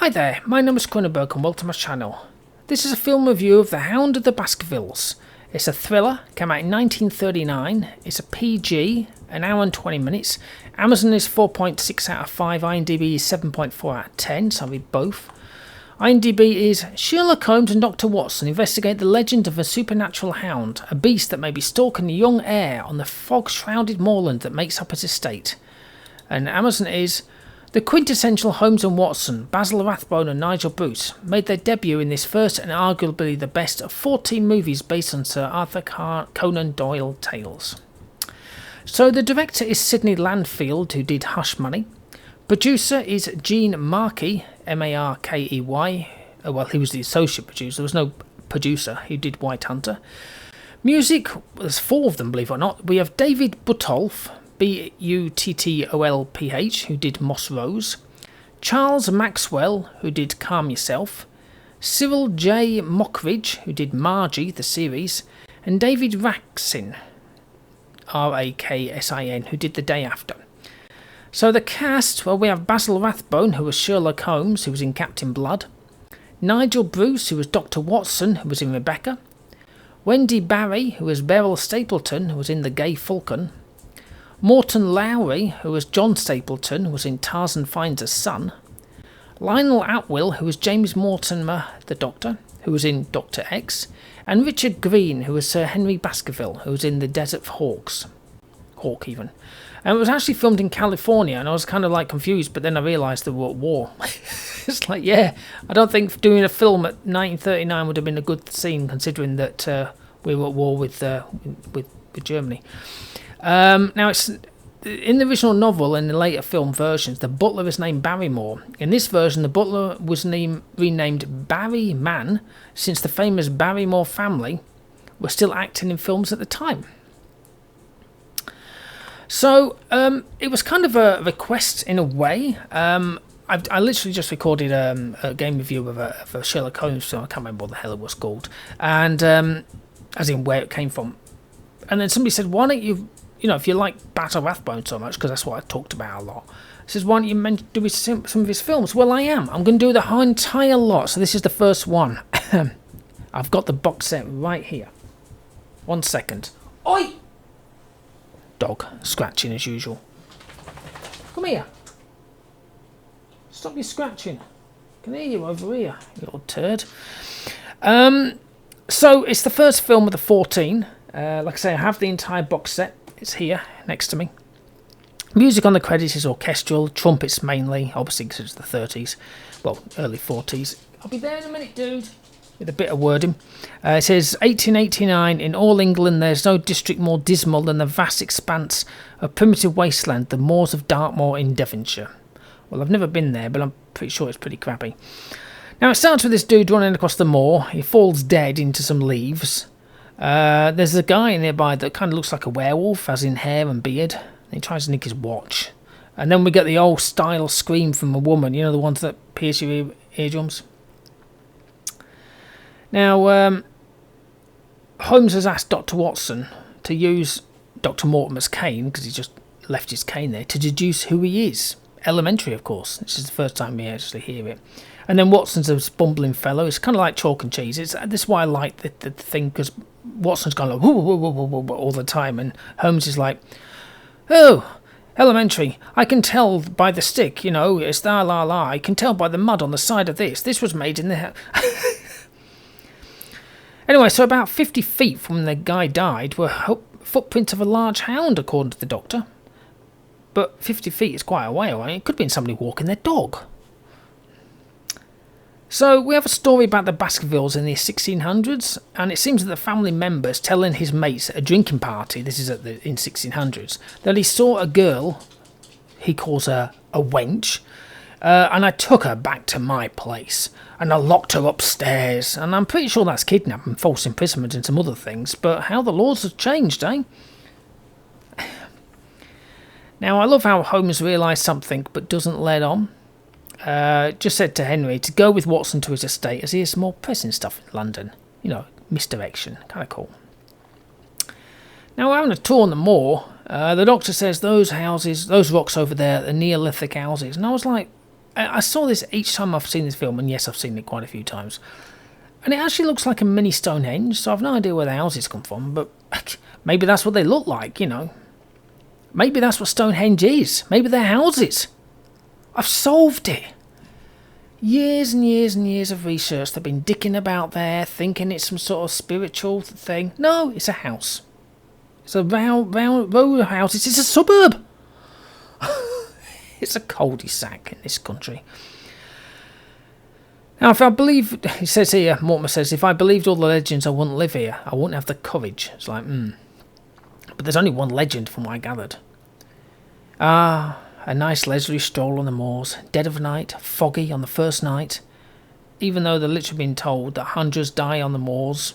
Hi there, my name is Kronenberg and welcome to my channel. This is a film review of The Hound of the Baskervilles. It's a thriller, came out in 1939, it's a PG, an hour and 20 minutes. Amazon is 4.6 out of 5, IMDb is 7.4 out of 10, so I read both. IMDb is Sherlock Holmes and Dr. Watson investigate the legend of a supernatural hound, a beast that may be stalking the young heir on the fog-shrouded moorland that makes up his estate. And Amazon is the quintessential Holmes and Watson, Basil Rathbone and Nigel Bruce, made their debut in this first and arguably the best of 14 movies based on Sir Arthur Conan Doyle tales. So the director is Sidney Landfield, who did Hush Money. Producer is Gene Markey, M-A-R-K-E-Y. Well, he was the associate producer. There was no producer. He did White Hunter. Music, there's 4 of them, believe it or not. We have David Buttolph, Buttolph, who did Moss Rose. Charles Maxwell, who did Calm Yourself. Cyril J. Mockridge, who did Margie, the series. And David Raksin, R-A-K-S-I-N, who did The Day After. So the cast, well, we have Basil Rathbone, who was Sherlock Holmes, who was in Captain Blood. Nigel Bruce, who was Dr. Watson, who was in Rebecca. Wendy Barry, who was Beryl Stapleton, who was in The Gay Falcon. Morton Lowry, who was John Stapleton, who was in Tarzan Finds a Son. Lionel Atwill, who was James Mortimer, the Doctor, who was in Dr. X. And Richard Green, who was Sir Henry Baskerville, who was in The Desert Hawks. Hawk, even. And it was actually filmed in California, and I was kind of like confused, but then I realised they were at war. It's like, yeah, I don't think doing a film at 1939 would have been a good scene, considering that we were at war with Germany. Now, it's in the original novel and the later film versions, the butler is named Barrymore. In this version, the butler was renamed Barry Mann, since the famous Barrymore family were still acting in films at the time. So, it was kind of a request in a way. I literally just recorded a game review of a Sherlock Holmes film. I can't remember what the hell it was called. And, as in where it came from. And then somebody said, why don't you, if you like Basil Rathbone so much, because that's what I talked about a lot, says, why don't you do some of his films? Well, I am. I'm going to do the whole entire lot. So this is the first one. I've got the box set right here. 1 second. Oi! Dog scratching as usual. Come here. Stop your scratching. I can hear you over here, you little turd. So it's the first film of the 14. Like I say, I have the entire box set. It's here next to me. Music on the credits is orchestral, trumpets mainly, obviously because it's the 30s, well, early 40s. I'll be there in a minute, dude. With a bit of wording. It says, 1889, in all England there's no district more dismal than the vast expanse of primitive wasteland, the moors of Dartmoor in Devonshire. Well, I've never been there, but I'm pretty sure it's pretty crappy. Now, it starts with this dude running across the moor. He falls dead into some leaves. There's a guy nearby that kind of looks like a werewolf, as in hair and beard. He tries to nick his watch. And then we get the old style scream from a woman, the ones that pierce your eardrums. Now, Holmes has asked Dr. Watson to use Dr. Mortimer's cane, because he just left his cane there, to deduce who he is. Elementary, of course. This is the first time we actually hear it. And then Watson's a bumbling fellow. It's kind of like chalk and cheese. This is why I like the thing, because Watson's gone like, whoa, whoa, whoa, whoa, whoa, all the time, and Holmes is like, oh, elementary. I can tell by the stick, it's la la la. I can tell by the mud on the side of this. This was made in the... Anyway, so about 50 feet from when the guy died were footprints of a large hound, according to the doctor. But 50 feet is quite a way away. It could have been somebody walking their dog. So we have a story about the Baskervilles in the 1600s, and it seems that the family members telling his mates at a drinking party, this is in 1600s, that he saw a girl, he calls her a wench, and I took her back to my place, and I locked her upstairs, and I'm pretty sure that's kidnapping, false imprisonment and some other things, but how the laws have changed, eh? Now, I love how Holmes realised something, but doesn't let on. Just said to Henry to go with Watson to his estate, as he has more pressing stuff in London. Misdirection, kind of cool. Now, we're having a tour on the moor. The doctor says those rocks over there are Neolithic houses, and I was like, I saw this each time I've seen this film, and yes, I've seen it quite a few times. And it actually looks like a mini Stonehenge, so I've no idea where the houses come from, but maybe that's what they look like, you know. Maybe that's what Stonehenge is. Maybe they're houses. I've solved it. Years and years and years of research. They've been dicking about there, thinking it's some sort of spiritual thing. No, it's a house. It's a row of houses. It's a suburb. It's a cul-de-sac in this country. Now, if I believe, he says here, Mortimer says, if I believed all the legends, I wouldn't live here. I wouldn't have the courage. It's like, But there's only one legend from what I gathered. A nice leisurely stroll on the moors, dead of night, foggy on the first night, even though they're literally been told that hundreds die on the moors.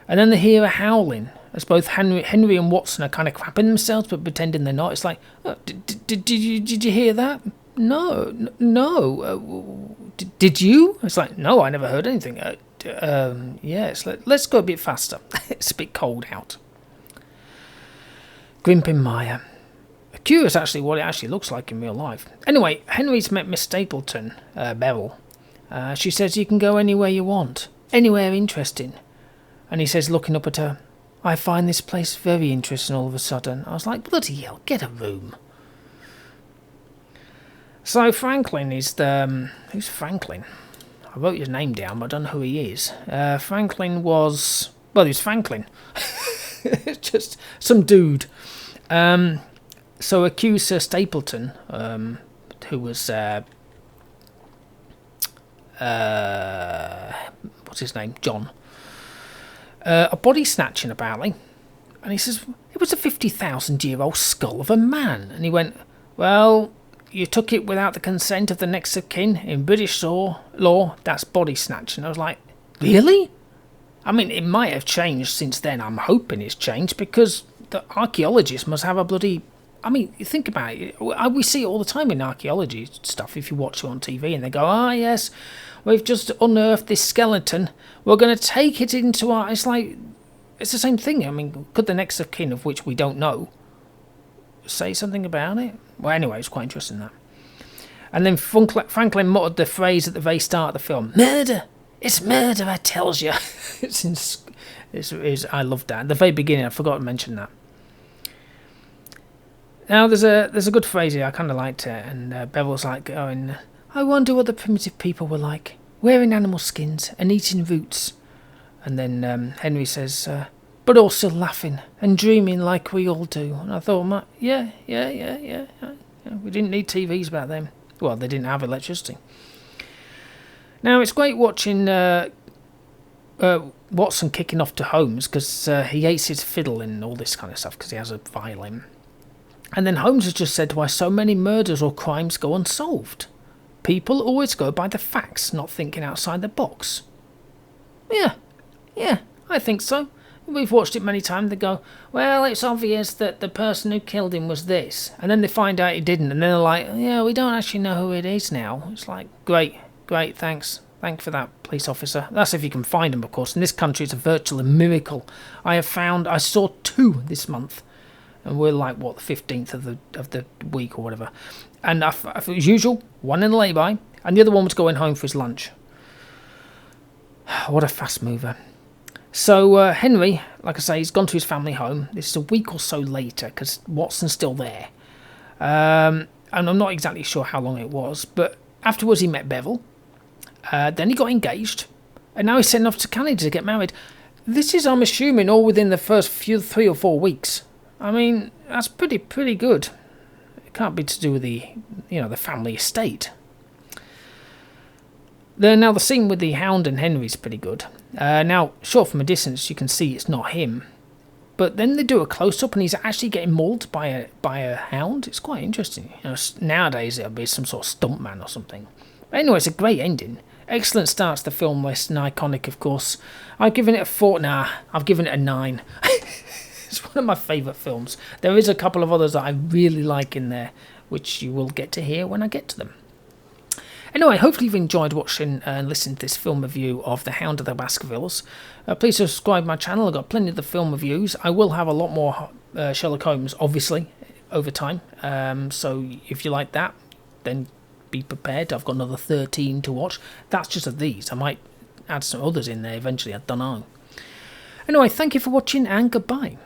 And then they hear a howling, as both Henry and Watson are kind of crapping themselves, but pretending they're not. It's like, oh, did you hear that? No. Did you? It's like, no, I never heard anything. Yes, let's go a bit faster. It's a bit cold out. Grimping Mire. Curious, actually, what it actually looks like in real life. Anyway, Henry's met Miss Stapleton, Beryl. She says you can go anywhere you want, anywhere interesting. And he says, looking up at her, I find this place very interesting all of a sudden. I was like, bloody hell, get a room. So Franklin is the... who's Franklin? I wrote his name down, but I don't know who he is. Franklin was... well, he's Franklin. Just some dude. So accused Sir Stapleton, who was... what's his name? John. A body snatching, apparently. And he says, it was a 50,000-year-old skull of a man. And he went, well... you took it without the consent of the next of kin. In British law, that's body snatching. I was like, really? I mean, it might have changed since then. I'm hoping it's changed because the archaeologists must have a bloody... I mean, think about it. We see it all the time in archaeology stuff if you watch it on TV and they go, yes, we've just unearthed this skeleton. We're going to take it into our... It's like, it's the same thing. I mean, could the next of kin, of which we don't know, say something about it? Well, anyway, it's quite interesting, that. And then Franklin muttered the phrase at the very start of the film, murder! It's murder, I tells you. I love that. At the very beginning, I forgot to mention that. Now, there's a good phrase here, I kind of liked it, and Beryl's like going, I wonder what the primitive people were like, wearing animal skins and eating roots. And then Henry says, but also laughing and dreaming like we all do. And I thought, yeah. We didn't need TVs back then. Well, they didn't have electricity. Now, it's great watching Watson kicking off to Holmes because he hates his fiddle and all this kind of stuff because he has a violin. And then Holmes has just said why so many murders or crimes go unsolved. People always go by the facts, not thinking outside the box. Yeah, I think so. We've watched it many times. They go, well, it's obvious that the person who killed him was this. And then they find out he didn't. And then they're like, yeah, we don't actually know who it is now. It's like, great, thanks. Thanks for that, police officer. That's if you can find them, of course. In this country, it's a virtual miracle. I saw 2 this month. And we're like, what, the 15th of the week or whatever. And as usual, one in the lay-by. And the other one was going home for his lunch. What a fast mover. So Henry, like I say, he's gone to his family home. This is a week or so later because Watson's still there. And I'm not exactly sure how long it was. But afterwards he met Beryl. Then he got engaged. And now he's sent off to Canada to get married. This is, I'm assuming, all within the first 3 or 4 weeks. I mean, that's pretty good. It can't be to do with the family estate. Now, the scene with the Hound and Henry's pretty good. Now, sure, from a distance, you can see it's not him. But then they do a close-up and he's actually getting mauled by a hound. It's quite interesting. Nowadays, it'll be some sort of stuntman or something. But anyway, it's a great ending. Excellent start to the film list and iconic, of course. I've given it a 4. I've given it a 9. It's one of my favourite films. There is a couple of others that I really like in there, which you will get to hear when I get to them. Anyway, hopefully you've enjoyed watching and listening to this film review of The Hound of the Baskervilles. Please subscribe to my channel. I've got plenty of the film reviews. I will have a lot more Sherlock Holmes, obviously, over time. So if you like that, then be prepared. I've got another 13 to watch. That's just of these. I might add some others in there eventually. I don't know. Anyway, thank you for watching and goodbye.